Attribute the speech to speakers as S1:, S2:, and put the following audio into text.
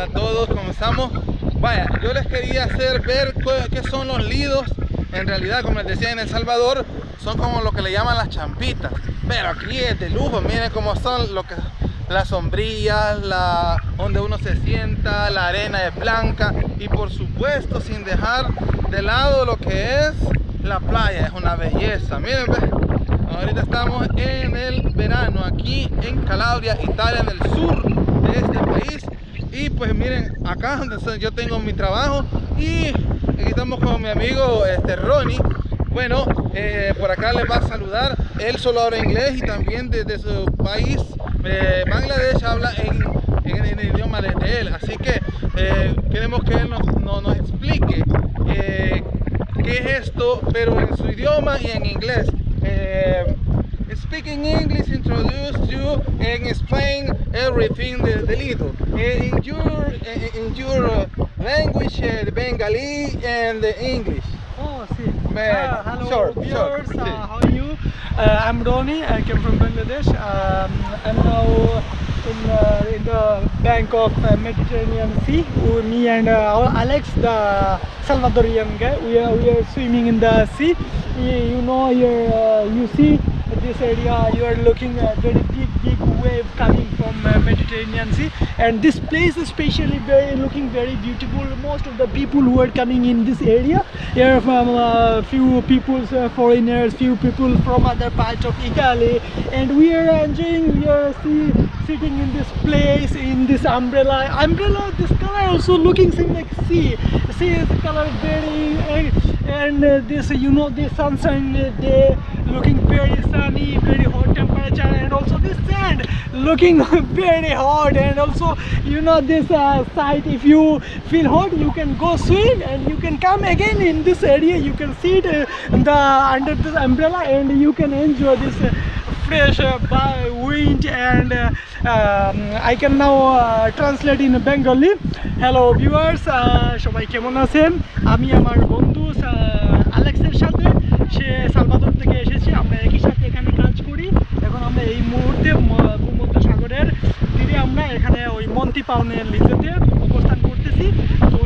S1: Hola a todos, ¿cómo estamos? Vaya, yo les quería hacer ver qué son los lidos. En realidad, como les decía, en El Salvador son como lo que le llaman las champitas, pero aquí es de lujo. Miren cómo son las sombrillas, donde uno se sienta, la arena es blanca y por supuesto sin dejar de lado lo que es la playa. Es una belleza, miren, ahorita estamos en el verano aquí en Calabria, Italia, en el sur de este país. Y pues miren, acá donde yo tengo mi trabajo y aquí estamos con mi amigo Ronnie. Bueno, por acá les va a saludar. Él solo habla inglés y también desde su país, Bangladesh, habla en el idioma de él. Así que queremos que él nos explique qué es esto, pero en su idioma y en inglés. Speaking English, introduce you and explain everything the Lido. In your language, the Bengali and the English.
S2: Oh, see. Hello,
S1: Sure.
S2: how are you? I'm Ronnie. I came from Bangladesh. I'm now in the bank of Mediterranean Sea. Me and Alex, the Salvadorian guy, we are swimming in the sea. You see this area. You are looking at very big wave coming from Mediterranean Sea, and this place especially looking very beautiful. Most of the people who are coming in this area are from few people, foreigners, few people from other parts of Italy, and we are enjoying. We are sitting in this place in this umbrella. This color also looking same like sea. See the color very and this the sunshine day looking very sunny, very hot temperature, and also this sand looking very hot, and also this side, if you feel hot you can go swim and you can come again in this area. You can sit under this umbrella and you can enjoy this fresh wind, and I can now translate in Bengali. Hello viewers, সবাই কেমন আছেন? আমি আমার বন্ধু আলেক্সের সাথে, সে Salvador থেকে এসেছে। আমরা একই সাথে এখানে কাজ করি। এখন আমরা এই মুহূর্তে ভূমধ্যসাগরের তীরে আমরা এখানে ওই মন্তি পাউনের লিজোতে অবস্থান করতেছি। তো